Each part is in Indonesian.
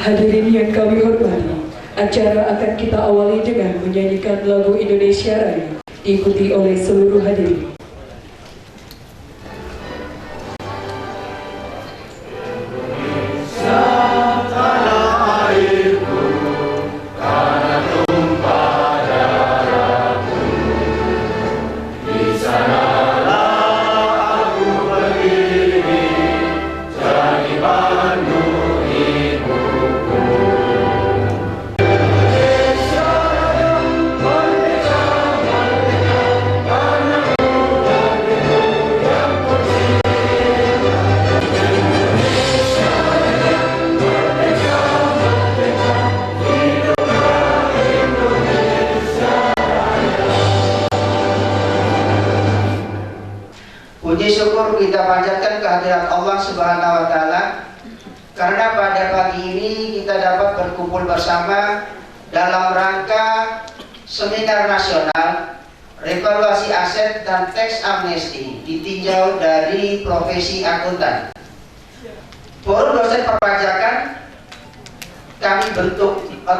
Hadirin yang kami hormati, acara akan kita awali dengan menyanyikan lagu Indonesia Raya, diikuti oleh seluruh hadirin. Puji syukur kita panjatkan kehadirat Allah Subhanahu wa Ta'ala, karena pada pagi ini kita dapat berkumpul bersama dalam rangka seminar nasional revaluasi aset dan teks amnesti ditinjau dari profesi akuntan. Forum dosen perpajakan kami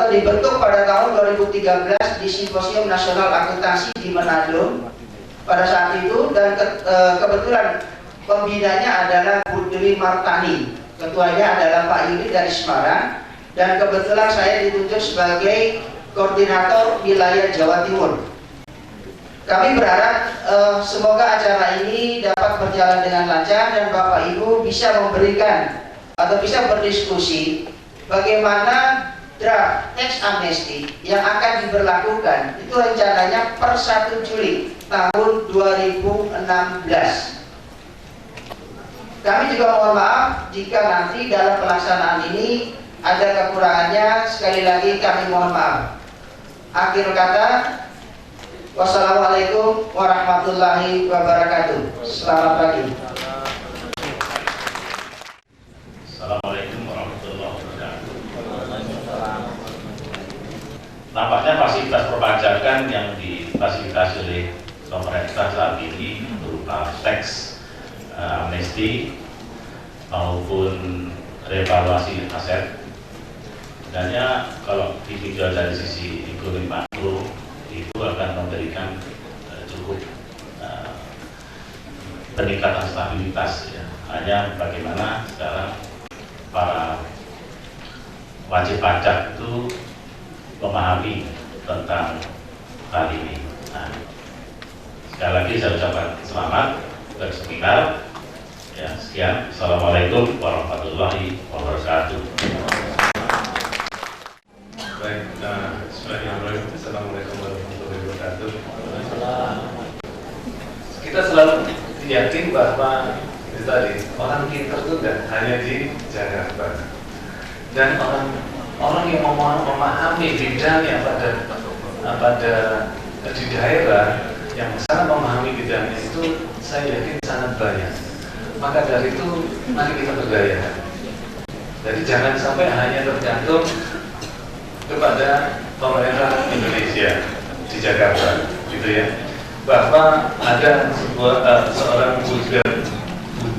dibentuk pada tahun 2013 di Simposium Nasional Akuntansi di Manado pada saat itu, dan kebetulan pembinanya adalah Bu Dwi Martani, ketuanya adalah Pak Yuli dari Semarang, dan kebetulan saya ditunjuk sebagai koordinator wilayah Jawa Timur. Kami berharap semoga acara ini dapat berjalan dengan lancar dan Bapak Ibu bisa memberikan atau bisa berdiskusi bagaimana draft teks amnesti yang akan diberlakukan itu rencananya per 1 Juli tahun 2016. Kami juga mohon maaf jika nanti dalam pelaksanaan ini ada kekurangannya. Sekali lagi kami mohon maaf. Akhir kata, wassalamualaikum warahmatullahi wabarakatuh. Selamat pagi. Assalamualaikum warahmatullahi wabarakatuh. Nampaknya fasilitas perpajakan yang difasilitasi oleh pemerintah saat ini berupa teks amnesti maupun revaluasi aset, sebenarnya kalau ditinjau dari sisi ekonomi makro itu akan memberikan cukup peningkatan stabilitas ya. Hanya bagaimana sekarang para wajib pajak itu memahami tentang hal ini. Nah, sekali lagi saya ucapkan selamat berseminar. Ya, sekian. Assalamualaikum warahmatullahi wabarakatuh. Baik, bismillahirrahmanirrahim. Assalamualaikum warahmatullahi wabarakatuh. Kita selalu yakin bahwa itu tadi, orang pintar itu tidak hanya di Jakarta, dan orang yang memahami bidangnya pada di daerah yang sangat memahami bidangnya itu saya yakin sangat banyak. Maka dari itu mari kita berdaya. Jadi jangan sampai hanya tergantung kepada pemerintah Indonesia di Jakarta, gitu ya. Bahwa ada seorang Bu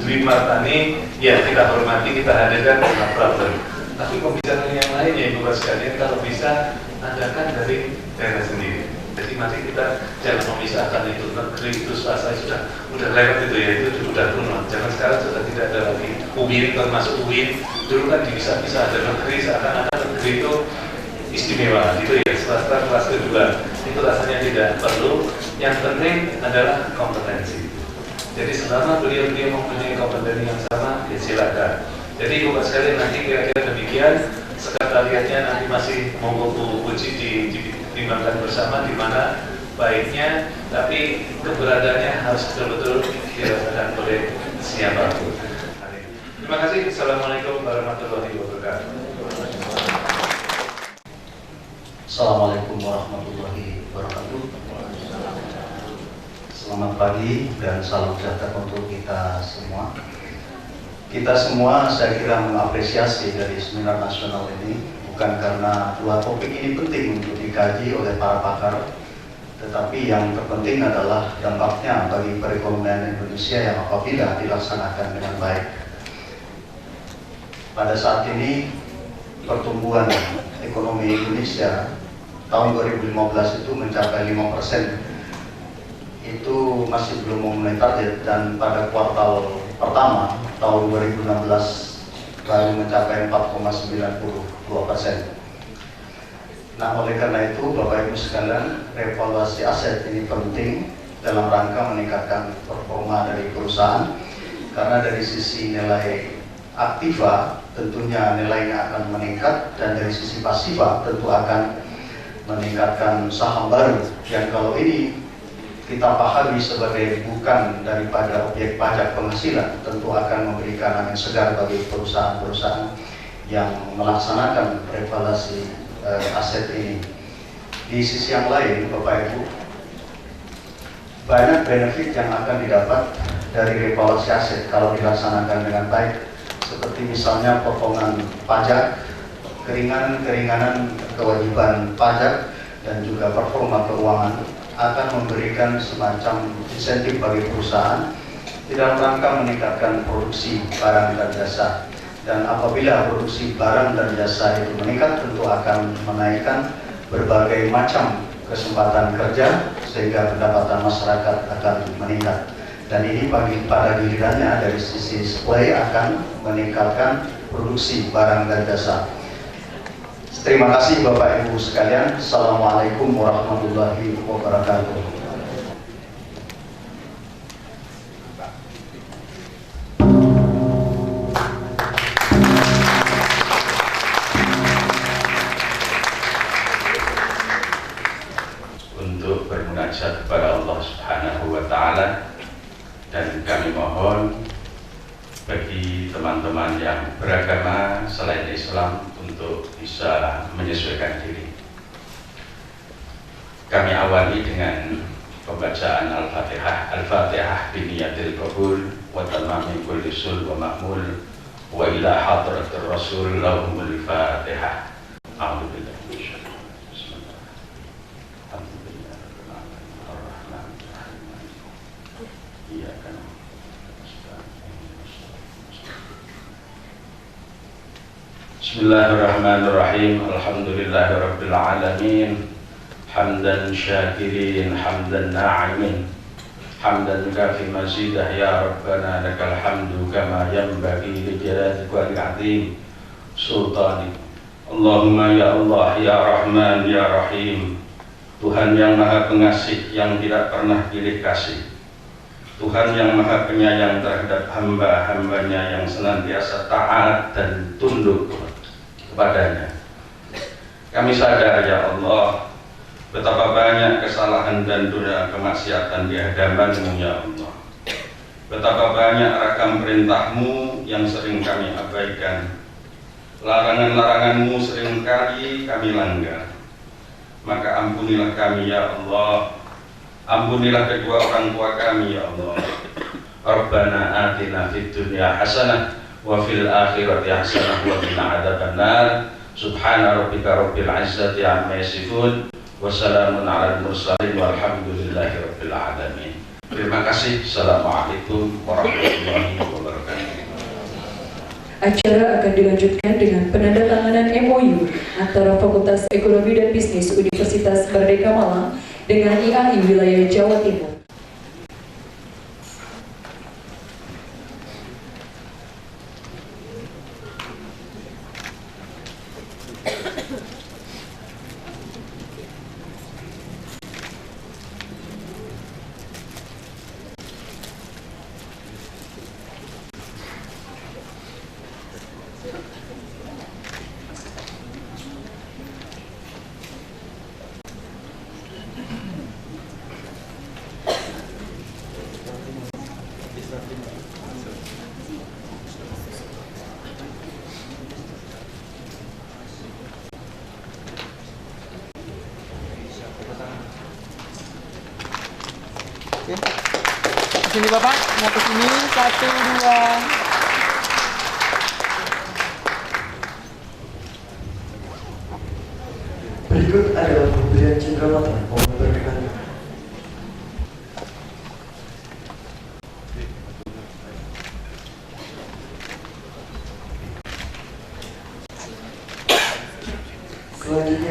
Dwi Martani, ya kita hormati, kita hadirkan, no problem. Tapi pembicaraan yang lain ya Ibu sekalian, kalau bisa adakan dari daerah sendiri. Jadi mari kita jangan memisahkan itu negeri itu swasta, sudah lewat itu ya, itu sudah kuno. Jangan sekarang sudah tidak ada lagi UIN, termasuk UIN. Dulu kan bisa ada negeri, seakan-akan negeri itu istimewa gitu ya, swasta kelas kedua. Itu rasanya tidak perlu. Yang penting adalah kompetensi. Jadi selama beliau mempunyai kompetensi yang sama, ya silakan. Jadi Ibu sekalian nanti kira-kira demikian. Sekretariatnya nanti masih mau uji ditimbangkan bersama di mana baiknya, tapi keberadaannya harus betul-betul dirasakan oleh siapapun. Terima kasih. Assalamualaikum warahmatullahi wabarakatuh. Assalamualaikum warahmatullahi wabarakatuh. Selamat pagi dan salam sejahtera untuk kita semua. Kita semua saya kira mengapresiasi dari seminar nasional ini, bukan karena dua topik ini penting untuk dikaji oleh para pakar, tetapi yang terpenting adalah dampaknya bagi perekonomian Indonesia yang apabila dilaksanakan dengan baik. Pada saat ini pertumbuhan ekonomi Indonesia tahun 2015 itu mencapai 5%, itu masih belum memenuhi target, dan pada kuartal pertama tahun 2016 baru mencapai 4,92%. Nah, oleh karena itu Bapak Ibu sekalian, revaluasi aset ini penting dalam rangka meningkatkan performa dari perusahaan, karena dari sisi nilai aktiva tentunya nilainya akan meningkat, dan dari sisi pasifa tentu akan meningkatkan saham baru yang kalau ini kita pahami sebagai bukan daripada objek pajak penghasilan, tentu akan memberikan angin segar bagi perusahaan-perusahaan yang melaksanakan revaluasi aset ini. Di sisi yang lain, Bapak Ibu, banyak benefit yang akan didapat dari revaluasi aset kalau dilaksanakan dengan baik, seperti misalnya potongan pajak, keringanan kewajiban pajak, dan juga performa keuangan akan memberikan semacam insentif bagi perusahaan di dalam rangka meningkatkan produksi barang dan jasa. Dan apabila produksi barang dan jasa itu meningkat, tentu akan menaikkan berbagai macam kesempatan kerja, sehingga pendapatan masyarakat akan meningkat. Dan ini pada gilirannya dari sisi supply akan meningkatkan produksi barang dan jasa. Terima kasih Bapak Ibu sekalian. Assalamualaikum warahmatullahi wabarakatuh. Untuk bermunajat kepada Allah Subhanahu wa Ta'ala, dan kami mohon bagi teman-teman yang beragama selain Islam untuk bisa menyesuaikan diri. Kami awali dengan pembacaan Al-Fatihah. Al-Fatihah biniyatil qabul wa tamami kulli sul wa ma'mul wa ila hadratir rasul lahumul Fatihah. A'udzubillahi Bismillahirrahmanirrahim. Alhamdulillahirabbil alamin. Hamdan syakirin, hamdan na'imin, hamdan kafi mazidah ya Rabbana lakal hamdu kama yanbaghi li jalali wajhikal azim sultanik. Allahumma ya Allah ya Rahman ya Rahim. Tuhan yang Maha Pengasih yang tidak pernah pilih kasih, Tuhan yang Maha Penyayang terhadap hamba-hambanya yang senantiasa taat dan tunduk kepadanya. Kami sadar ya Allah betapa banyak kesalahan dan dosa kemaksiatan di hadapan-Mu ya Allah. Betapa banyak ragam perintah-Mu yang sering kami abaikan. Larangan-larangan-Mu seringkali kami langgar. Maka ampunilah kami ya Allah. Ampunilah kedua orang tua kami ya Allah. Rabbana atina fid dunya hasanah wa fil akhirati hasanah wa qina adzabannar. Subhana rabbika rabbil izzati amma yasifun wa salamun alal mursalin walhamdulillahi rabbil alamin. Terima kasih. Assalamualaikum warahmatullahi wabarakatuh. Acara akan dilanjutkan dengan penandatanganan MOU antara Fakultas Ekonomi dan Bisnis Universitas Merdeka Malang dengan IAI Wilayah Jawa Timur. Oke. Sini Bapak, mau ke sini 1, 2. Berikut adalah pemberian cenderamata. Mohon berkenan.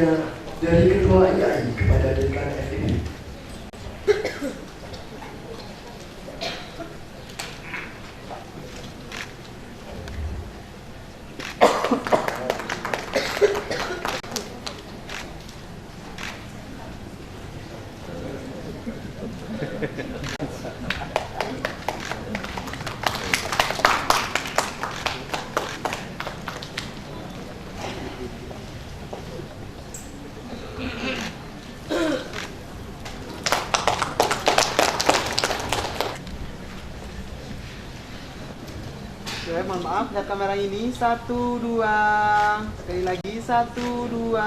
selanjutnya dari Ketua IAI kepada Dekan FIB. Oke, mohon maaf, lihat kamera ini. 1, 2. Sekali lagi, 1, 2.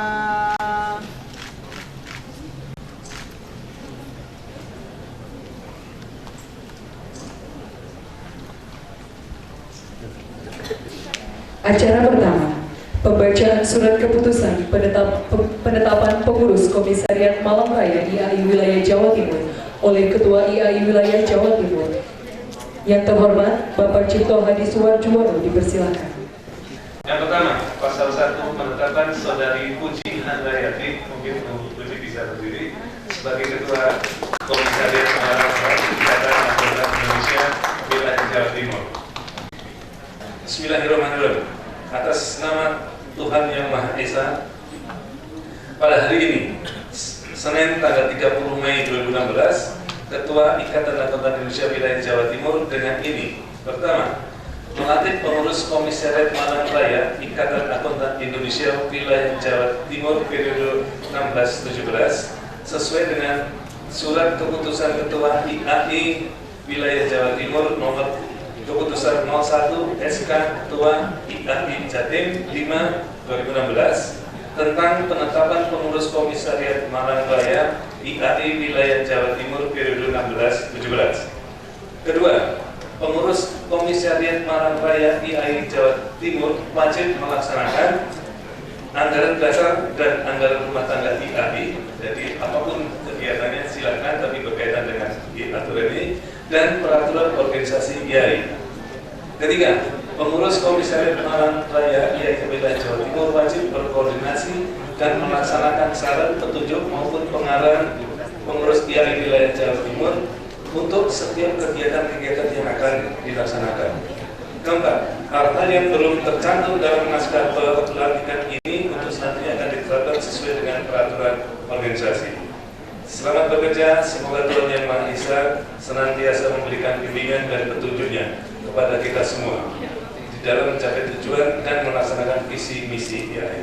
Acara pertama, pembacaan surat keputusan penetapan pengurus Komisariat Malang Raya IAI Wilayah Jawa Timur oleh Ketua IAI Wilayah Jawa Timur. Yang terhormat, Bapak Cipto Hadi Suwarjuwono, dipersilakan. Yang pertama, pasal 1 menetapkan Saudari Puji Handayati, mungkin Puji bisa berdiri, sebagai Ketua Komisariat Malang Raya Ikatan Nasional Indonesia Wilayah Jawa Timur. Bismillahirrahmanirrahim. Atas nama Tuhan Yang Maha Esa, pada hari ini, Senin tanggal 30 Mei 2016, Ketua Ikatan Akuntan Indonesia Wilayah Jawa Timur dengan ini: pertama, melantik pengurus Komisariat Malang Raya Ikatan Akuntan Indonesia Wilayah Jawa Timur periode 16-17 sesuai dengan surat keputusan Ketua IAI Wilayah Jawa Timur nomor keputusan 01 SK Ketua IAI Jatim 5 2016 tentang penetapan pengurus Komisariat Malang Raya IAI Wilayah Jawa Timur periode 16-17. Kedua, pengurus Komisariat Malang Raya IAI Jawa Timur wajib melaksanakan anggaran dasar dan anggaran rumah tangga IAI. Jadi apapun kegiatannya silakan, tapi berkaitan dengan aturan ini dan peraturan organisasi IAI. Ketiga, pengurus Komisariat Malang Raya IAI Wilayah Jawa Timur wajib berkoordinasi dan melaksanakan saran, petunjuk maupun pengarahan pengurus IAI Wilayah Jawa Timur untuk setiap kegiatan-kegiatan yang akan dilaksanakan. Keempat, hal-hal yang belum tercantum dalam naskah pelantikan ini untuk selanjutnya akan diterapkan sesuai dengan peraturan organisasi. Selamat bekerja, semoga Tuhan Yang Maha Esa senantiasa memberikan bimbingan dan petunjuknya kepada kita semua di dalam mencapai tujuan dan melaksanakan visi misi IAI.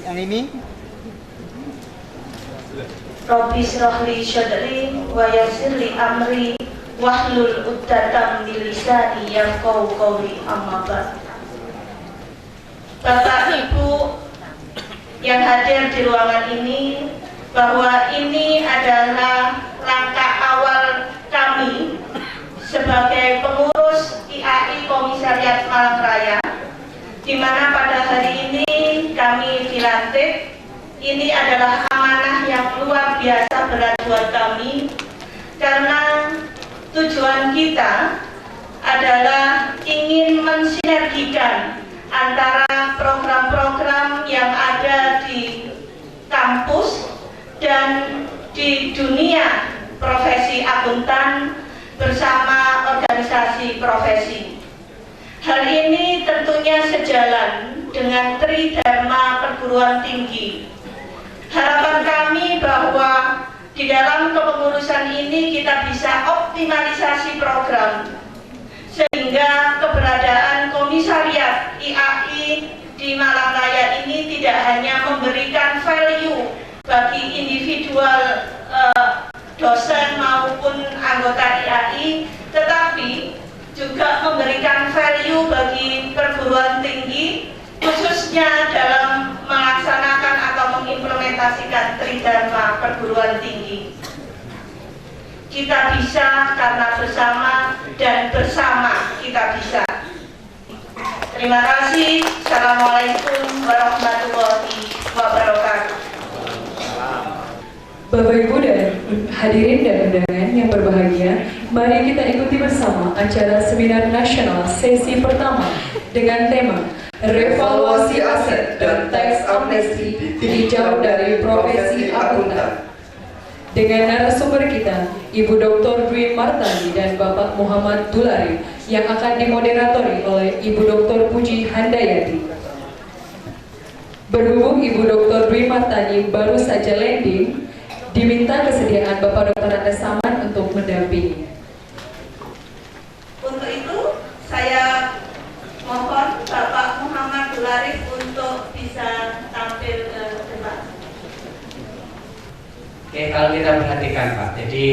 Yang ini Rabbi shrah li sadri wa yassir li amri wahlul 'uqdatam min lisani yafqahu qawli, amma ba'd. Bapak Ibu yang hadir di ruangan ini, bahwa ini adalah langkah awal kami sebagai pengurus IAI Komisariat Malang Raya, di mana pada hari ini kami dilantik. Ini adalah amanah yang luar biasa berat buat kami, karena tujuan kita adalah ingin mensinergikan antara program-program yang ada di kampus dan di dunia profesi akuntan bersama organisasi profesi. Hal ini tentunya sejalan dengan Tridharma Perguruan Tinggi. Harapan kami bahwa di dalam kepengurusan ini kita bisa optimalisasi program, sehingga keberadaan Komisariat IAI di Malang Raya ini tidak hanya memberikan value bagi individual dosen maupun anggota IAI, tetapi juga memberikan value bagi perguruan tinggi, khususnya dalam melaksanakan atau mengimplementasikan Tridharma Perguruan Tinggi. Kita bisa karena bersama, dan bersama kita bisa. Terima kasih. Assalamualaikum warahmatullahi wabarakatuh. Bapak Ibu dan hadirin dan undangan yang berbahagia, mari kita ikuti bersama acara seminar nasional sesi pertama dengan tema Revaluasi Aset dan Tax Amnesty Ditinjau dari Profesi Akuntan. Dengan narasumber kita, Ibu Dr. Dwi Martani dan Bapak Muhammad Dulari, yang akan dimoderatori oleh Ibu Dr. Puji Handayati. Berhubung Ibu Dr. Dwi Martani baru saja landing, diminta kesediaan Bapak Dr. Anda Saman untuk mendampingi. Untuk itu, saya mohon Bapak Muhammad Dulari untuk bisa tampil ke depan. Oke, kalau kita perhatikan Pak, jadi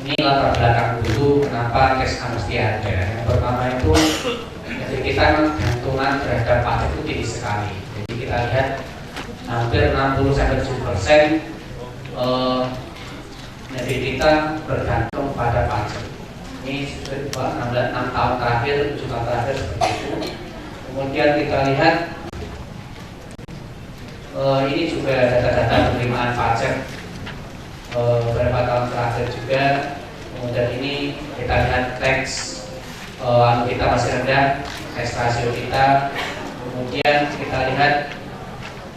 ini latar belakang dulu kenapa tax amnesty ada. Yang pertama itu, jadi kita gantungan terhadap pajak itu tinggi sekali. Jadi kita lihat hampir 60-70% jadi kita bergantung pada pajak. Ini sudah 6 tahun terakhir, 7 tahun terakhir seperti itu. Kemudian kita lihat ini juga data-data penerimaan pajak beberapa tahun terakhir juga. Kemudian ini kita lihat tax kita masih rendah, tax rasio kita. Kemudian kita lihat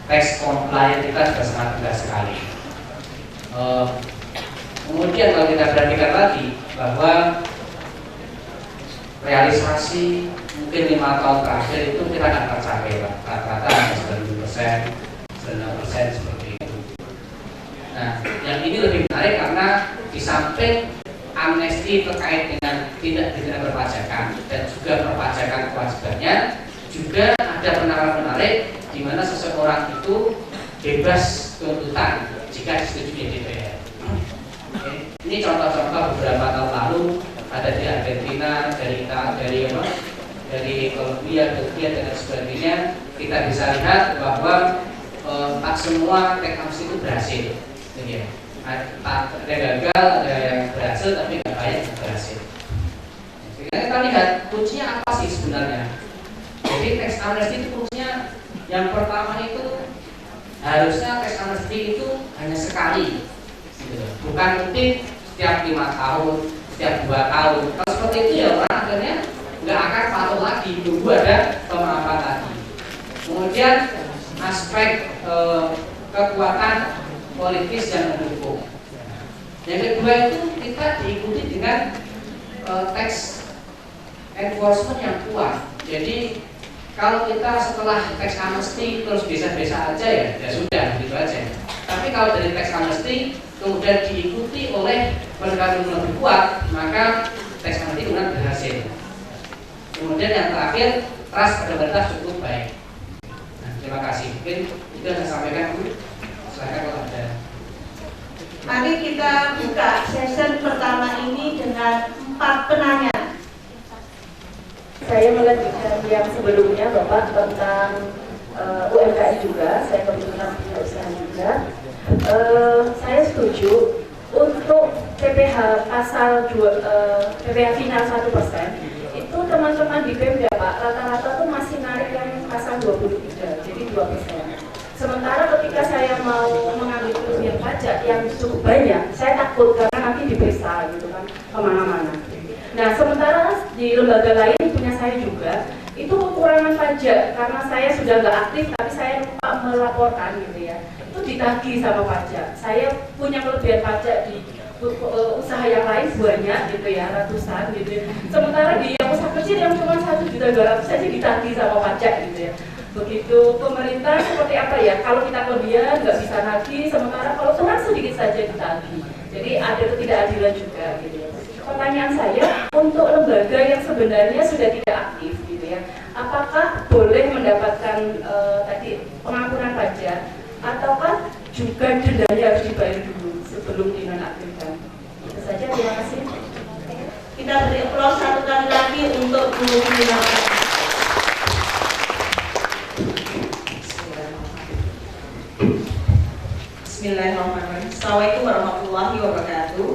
tax compliance kita sudah sangat rendah sekali. Kemudian kalau kita perhatikan lagi bahwa realisasi mungkin 5 tahun terakhir itu kita akan tercapai rata-rata 90%, 9% seperti itu. Nah, yang ini lebih menarik karena di samping amnesti terkait dengan tidak dikenakan perpajakan dan juga perpajakan kewajibannya, juga ada penawaran menarik di mana seseorang itu bebas tuntutan jika disetujui DPR. Ini contoh-contoh beberapa tahun lalu ada di Argentina, dari Colombia, Turki dan sebagainya. Kita bisa lihat bahwa tak semua tax amnesty itu berhasil. Jadi, ada gagal, ada yang berhasil, tapi nggak banyak yang berhasil. Jadi kita lihat kuncinya apa sih sebenarnya? Jadi tax amnesty itu kuncinya yang pertama itu harusnya tax amnesty itu hanya sekali, bukan mungkin setiap 5 tahun, setiap 2 tahun. Kalau seperti itu ya orang akhirnya nggak akan patuh lagi, tunggu ada pemaafan lagi. Kemudian aspek kekuatan politis yang mendukung. Yang kedua itu kita diikuti dengan tax enforcement yang kuat. Jadi kalau kita setelah tax amnesty terus biasa-biasa aja ya sudah gitu aja. Tapi kalau dari tax amnesty kemudian diikuti oleh penegakan hukum lebih kuat, maka tax amnesty kemudian berhasil. Kemudian yang terakhir, trust pada pemerintah cukup baik. Nah, terima kasih. Mungkin itu yang saya sampaikan dulu. Silakan kalau ada. Mari kita buka sesi pertama ini dengan 4 penanya. Saya melanjutkan yang sebelumnya Bapak tentang UMKM juga, saya kebetulan punya usaha juga. Saya setuju untuk PPh pasal PPh final 1%, itu teman-teman di Pemda Pak, rata-rata tuh masih narik yang pasal 23, jadi 2%. Sementara ketika saya mau mengambil kelebihan pajak yang cukup banyak, saya takut karena nanti diperiksa gitu kan, kemana-mana. Nah, sementara di lembaga lain punya saya juga, itu kekurangan pajak karena saya sudah nggak aktif tapi saya lupa melaporkan gitu ya, itu ditagih sama pajak. Saya punya kelebihan pajak di usaha yang lain banyak gitu ya, ratusan gitu ya. Sementara di yang usaha kecil yang cuma 1.200.000 saja ditagih sama pajak gitu ya. Begitu pemerintah seperti apa ya, kalau kita kelebihan nggak bisa nagih, sementara kalau kurang sedikit saja ditagih. Jadi ada ketidakadilan juga gitu ya. Pertanyaan saya, untuk lembaga yang sebenarnya sudah tidak aktif gitu ya, apakah boleh mendapatkan tadi pengampunan pajak, ataukah juga dendanya harus dibayar dulu sebelum dinonaktifkan? Itu saja, terima kasih. Kita beri aplaus 1 kali lagi untuk Bu Nina. Bismillahirrahmanirrahim. Assalamualaikum warahmatullahi wabarakatuh.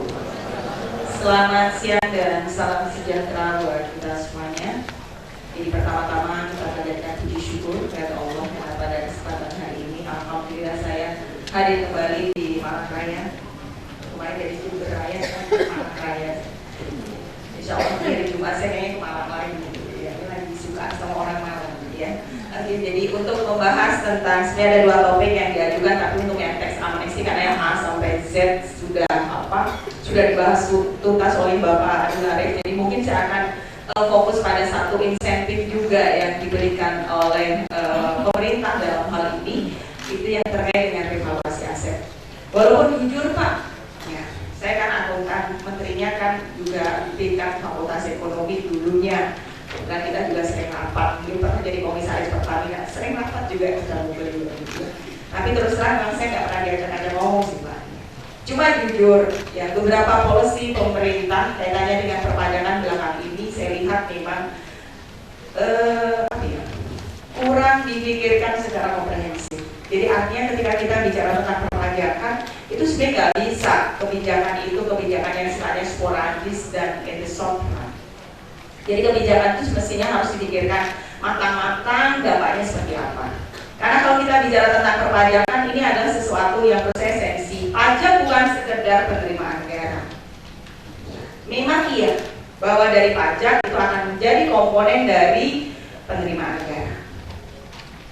Selamat siang dan salam sejahtera buat kita semuanya. Jadi pertama-tama kita panjatkan puji syukur kepada Allah karena pada kesempatan hari ini alhamdulillah saya hadir kembali di Malang Raya. Kemarin dari Jember Raya kan Malang Raya. Insya Allah hari Jumat saya kayaknya ke Malang lagi gitu ya. Ini lagi suka sama orang Malang gitu ya. Oke, jadi untuk membahas tentang sebenarnya ada 2 topik yang diajukan, tapi untuk yang teks amnesti karena yang A sampai Z sudah dibahas tuntas oleh Bapak Abdul Arif. Jadi mungkin saya akan fokus pada satu insentif juga yang diberikan oleh pemerintah dalam hal ini, itu yang terkait dengan revaluasi aset. Walaupun jujur Pak, ya, saya kan akuntan, menterinya kan juga tingkat fakultas ekonomi dulunya. Dan kita juga sering rapat, dulu pernah jadi komisaris Pertamina, sering rapat juga dalam beliau gitu. Tapi terus terang saya nggak pernah diajak ngomong sih Pak. Cuma jujur, ya beberapa policy pemerintah kaitannya dengan perpajakan belakang ini saya lihat memang kurang dipikirkan secara komprehensif. Jadi artinya ketika kita bicara tentang perpajakan, itu sebenarnya nggak bisa kebijakan itu kebijakan yang sifatnya sporadis dan in the short run. Jadi kebijakan itu semestinya harus dipikirkan matang-matang dampaknya seperti apa. Karena kalau kita bicara tentang perpajakan, ini adalah sesuatu yang beresensi. Pajak bukan sekedar penerimaan negara. Memang iya bahwa dari pajak itu akan menjadi komponen dari penerimaan negara.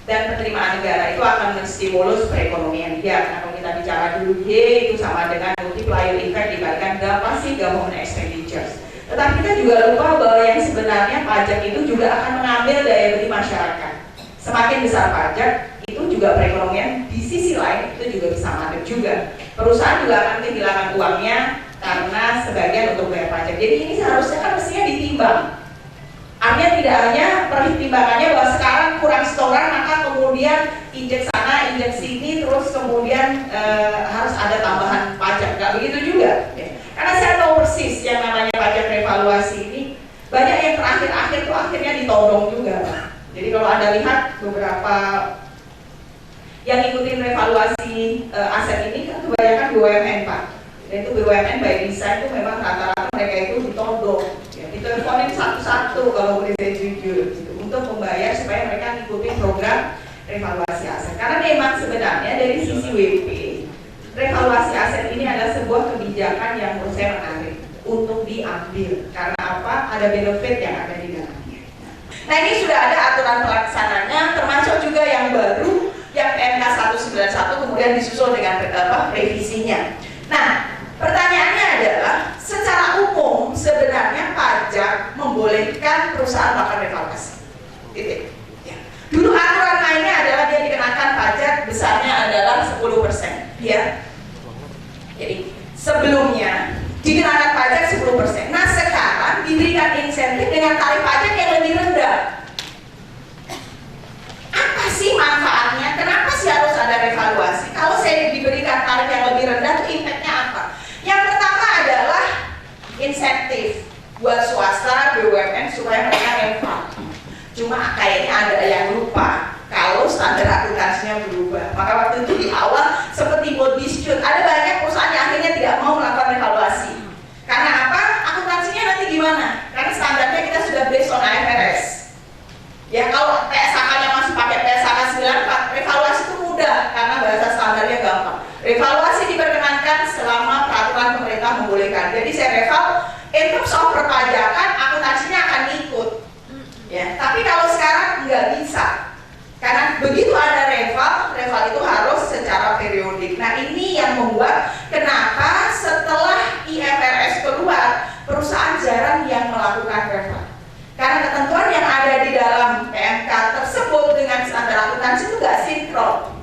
Dan penerimaan negara itu akan menstimulus perekonomian dia. Karena kalau kita bicara dulu Y itu sama dengan multiplier effect dibandingkan berapa sih government expenditures. Tetapi kita juga lupa bahwa yang sebenarnya pajak itu juga akan mengambil daya beli masyarakat. Semakin besar pajak, itu juga perekonomian di sisi lain itu juga bisa mandek juga. Perusahaan juga akan kehilangan uangnya karena sebagian untuk bayar pajak. Jadi ini seharusnya kan mestinya ditimbang. Artinya tidak hanya pertimbangannya bahwa sekarang kurang setoran maka kemudian injek sana, injek sini, terus kemudian harus ada tambahan pajak. Nggak begitu juga. Karena saya tahu persis yang namanya pajak revaluasi ini banyak yang terakhir-akhir tuh akhirnya ditodong juga Pak. Jadi kalau Anda lihat beberapa yang ngikutin revaluasi aset ini kan kebanyakan BUMN Pak. Dan itu BUMN by design itu memang rata-rata mereka itu ditodong ya, diteleponin satu-satu kalau boleh saya jujur gitu, untuk membayar supaya mereka ngikutin program revaluasi aset. Karena memang sebenarnya dari sisi WP revaluasi aset ini adalah sebuah kebijakan yang menurut saya menarik untuk diambil. Karena apa? Ada benefit yang ada di dalamnya. Nah ini sudah ada aturan pelaksananya, termasuk juga yang baru, yang PMK 191 kemudian disusul dengan revisinya. Nah pertanyaannya adalah, secara umum sebenarnya pajak membolehkan perusahaan melakukan revaluasi. Titik. Ya. Dulu aturan mainnya adalah dia dikenakan pajak besarnya adalah 10%. Ya, jadi sebelumnya dikenakan pajak 10%. Nah sekarang diberikan insentif dengan tarif pajak yang lebih rendah. Apa sih manfaatnya? Kenapa sih harus ada revaluasi? Kalau saya diberikan tarif yang lebih rendah, itu impactnya apa? supaya mereka relevan. Cuma kayaknya ada yang lupa kalau standar akuntansinya berubah. Maka waktu itu di awal seperti board dispute, ada banyak perusahaan yang akhirnya tidak mau melakukan evaluasi. Karena apa? Akuntansinya nanti gimana? Karena standarnya kita sudah based on IFRS. Ya kalau PSAK-nya masih pakai PSAK 94, evaluasi itu mudah karena bahasa standarnya gampang. Evaluasi diperkenankan selama peraturan pemerintah membolehkan. Jadi saya reval, in terms of perpajakan, akuntansinya akan ikut. Ya, tapi kalau sekarang nggak bisa. Karena begitu ada reval itu harus secara periodik. Nah ini yang membuat kenapa setelah IFRS keluar, perusahaan jarang yang melakukan reval. Karena ketentuan yang ada di dalam PMK tersebut dengan standar akuntansi itu nggak sinkron.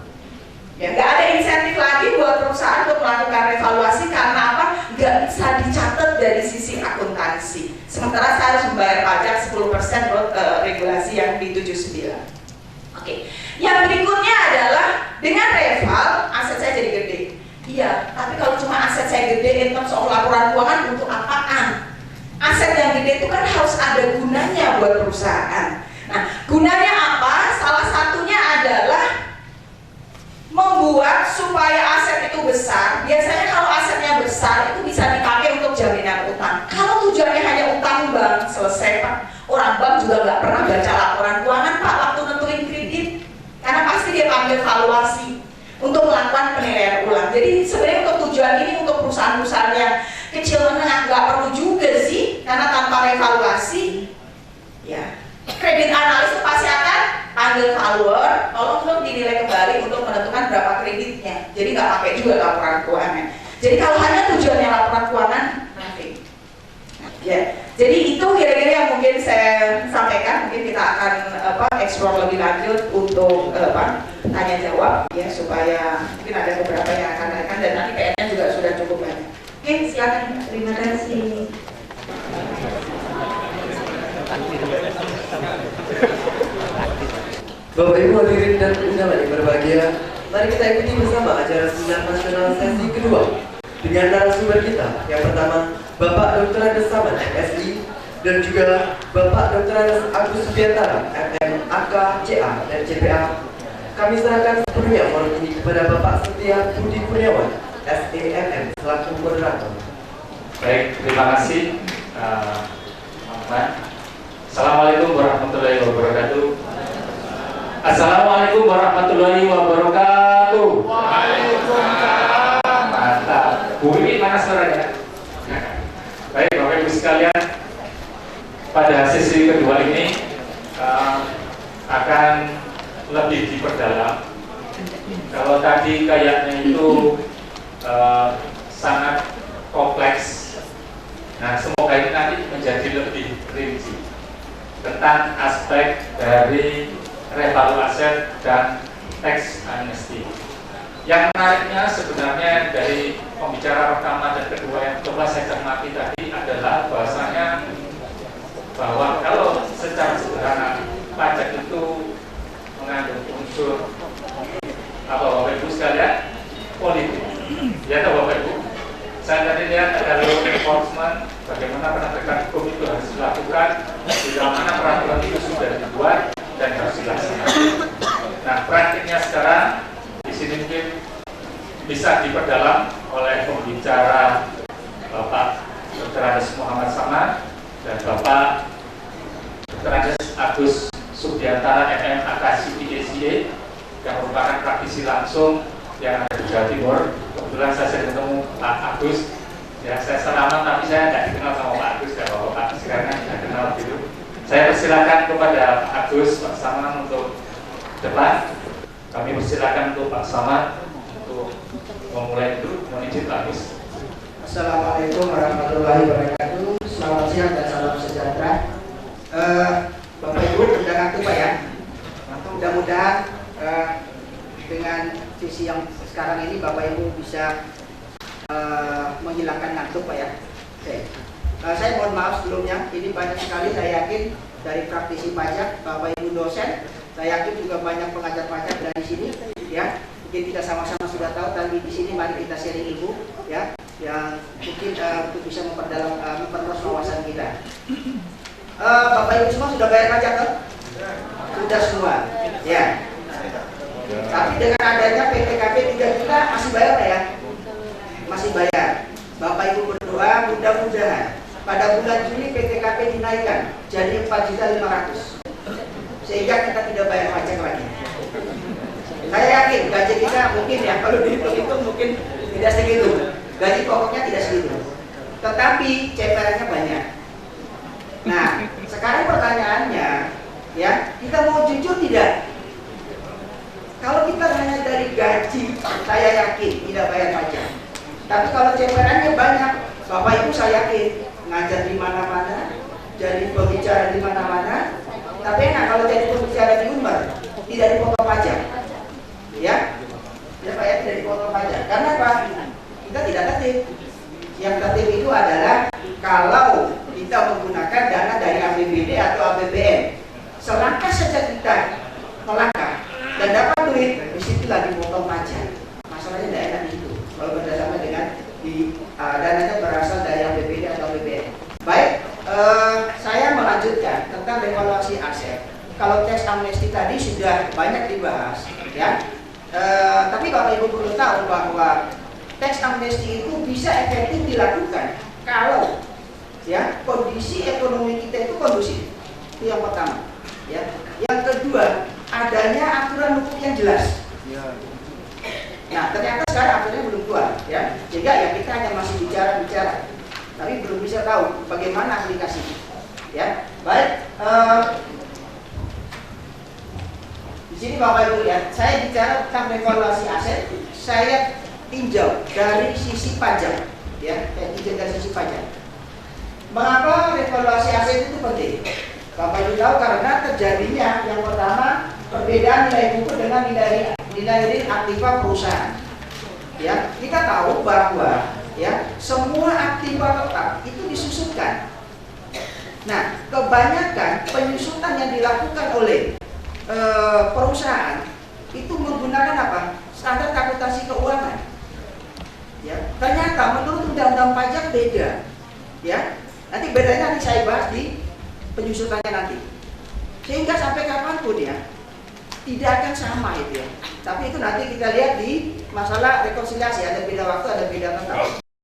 Ya, nggak ada insentif lagi buat perusahaan untuk melakukan revaluasi karena apa? Nggak bisa dicatat dari sisi akuntansi. Sementara saya harus membayar pajak 10% buat regulasi yang di 79. Oke. Yang berikutnya adalah dengan reval aset saya jadi gede. Iya, tapi kalau cuma aset saya gede in terms of laporan keuangan untuk apaan? Aset yang gede itu kan harus ada gunanya buat perusahaan. Nah, gunanya apa? Salah satunya adalah membuat supaya aset itu besar. Biasanya kalau asetnya besar itu bisa dipakai untuk jaminan utang. Kalau tujuannya hanya utang bank, selesai Pak. Orang bank juga nggak pernah baca laporan keuangan Pak waktu nentuin kredit. Karena pasti dia panggil valuasi untuk melakukan penilaian ulang. Jadi sebenarnya untuk tujuan ini untuk perusahaan-perusahaan yang kecil menengah nggak perlu juga sih, karena tanpa evaluasi, ya kredit analis itu pasti akan panggil valuer, tolong dong dinilai kembali untuk menentukan berapa kreditnya. Jadi nggak pakai juga laporan keuangan. Jadi kalau hanya tujuannya laporan keuangan, nothing. Ya, jadi itu kira-kira yang mungkin saya sampaikan. Mungkin kita akan explore lebih lanjut untuk tanya jawab, ya supaya mungkin ada beberapa yang akan naikkan dan nanti PR-nya juga sudah cukup banyak. Oke, silakan. Terima kasih. Bapak Ibu hadirin dan undangan yang berbahagia, mari kita ikuti bersama acara seminar nasional sesi kedua dengan narasumber kita. Yang pertama, Bapak Dr. Andes Samad, MSI, dan juga Bapak Dr. Andes Agus Subiantara, MM, AK, CA, dan CPA. Kami serahkan sepenuhnya forum ini kepada Bapak Setia Budi Kurniawan, SEMM, selaku moderator. Baik, terima kasih Muhammad. Assalamualaikum warahmatullahi wabarakatuh. Assalamualaikum warahmatullahi wabarakatuh. Waalaikumsalam. Mantap. Bu ini mana suaranya? Baik, Bapak Ibu sekalian, pada sesi kedua ini akan lebih diperdalam. Kalau tadi kayaknya itu sangat kompleks. Nah, semoga ini nanti menjadi lebih rinci tentang aspek dari revalu aset dan tax amnesty. Yang menariknya sebenarnya dari pembicara pertama dan kedua yang coba saya cermati tadi adalah bahwasanya bahwa kalau secara sederhana pajak itu mengandung unsur apa Bapak Ibu sekalian politik. Ya tahu Bapak Ibu. Saya tadi lihat ada law enforcement, bagaimana penegakan hukum itu harus dilakukan, di mana peraturan itu sudah dibuat dan harus dilaksanakan. Nah, praktiknya sekarang di sini mungkin bisa diperdalam oleh pembicara Bapak Dr. Andes Muhammad Samad dan Bapak Dr. Andes Agus Subiantara, MM, AK, CPA, yang merupakan praktisi langsung yang ada di Jawa Timur. Kebetulan saya sudah ketemu Pak Agus, ya saya salaman tapi saya tidak dikenal sama Pak Agus dan Bapak sekarang sudah kenal gitu. Saya persilakan kepada Pak Agus, Pak Samad untuk depan. Kami persilakan untuk Pak Samad untuk memulai dulu. Mohon izin Pak Agus. Assalamualaikum warahmatullahi wabarakatuh. Selamat siang dan salam sejahtera. Bapak Ibu undangan Pak ya. Mudah-mudahan dengan visi yang sekarang ini Bapak Ibu bisa menghilangkan ngantuk Pak ya. Oke. Saya mohon maaf sebelumnya, ini banyak sekali saya yakin dari praktisi pajak, Bapak Ibu dosen, saya yakin juga banyak pengajar pajak dari sini ya. Mungkin kita sama-sama sudah tahu, tapi di sini mari kita sharing ilmu ya, yang mungkin untuk bisa memperdalam memperluas wawasan kita. Bapak Ibu semua sudah bayar pajak kan? Sudah semua. Ya. Tapi dengan adanya PPKP 3 juta masih bayar ya? Masih bayar. Bapak Ibu berdoa mudah-mudahan pada bulan Juli PPKP dinaikkan jadi 4.500.000 sehingga kita tidak bayar pajak lagi. Saya yakin gaji kita mungkin ya kalau dihitung-hitung mungkin tidak segitu. Gaji pokoknya tidak segitu. Tetapi CPR-nya banyak. Nah, sekarang pertanyaannya ya, kita mau jujur tidak? Kalau kita hanya dari gaji, saya yakin tidak bayar pajak. Tapi kalau CPR-nya banyak, Bapak Ibu saya yakin ngajar di mana-mana, jadi pembicara di mana-mana. Tapi enak kalau jadi pembicara di Unmer, tidak dipotong pajak. Ya, ya Pak ya, tidak dipotong pajak. Karena apa? Kita tidak tertib. Yang tertib itu adalah kalau kita menggunakan dana dari APBD atau APBN. Selangkah saja kita melangkah dan dapat duit, disitulah dipotong pajak. Masalahnya tidak enak itu. Kalau bersama dengan dananya berasal dari APBD atau APBN. Baik, saya melanjutkan tentang evaluasi aset. Kalau teks amnesti tadi sudah banyak dibahas, ya. Tapi Bapak Ibu perlu tahu bahwa teks amnesti itu bisa efektif dilakukan kalau ya kondisi ekonomi kita itu kondusif. Itu yang pertama. Ya. Yang kedua, adanya aturan hukum yang jelas. Nah, ternyata sekarang aturannya belum keluar, ya. Sehingga ya kita hanya masih bicara, tapi belum bisa tahu bagaimana aplikasinya. Ya, baik. Di sini Bapak Ibu lihat, saya bicara tentang evaluasi aset. Saya tinjau dari sisi pajak, ya. Saya tinjau dari sisi pajak. Mengapa evaluasi aset itu penting? Bapak Ibu tahu karena terjadinya yang pertama perbedaan nilai buku dengan nilai aktiva perusahaan. Ya, kita tahu bahwa ya semua aktiva tetap itu disusutkan. Nah, kebanyakan penyusutan yang dilakukan oleh perusahaan itu menggunakan apa? Standar akuntansi keuangan. Ya, ternyata menurut undang-undang pajak beda. Ya, nanti bedanya nanti saya bahas di penyusutannya nanti. Sehingga sampai kapanpun ya tidak akan sama itu ya. Tapi itu nanti kita lihat di masalah rekonsiliasi, ada beda waktu, ada beda tempat.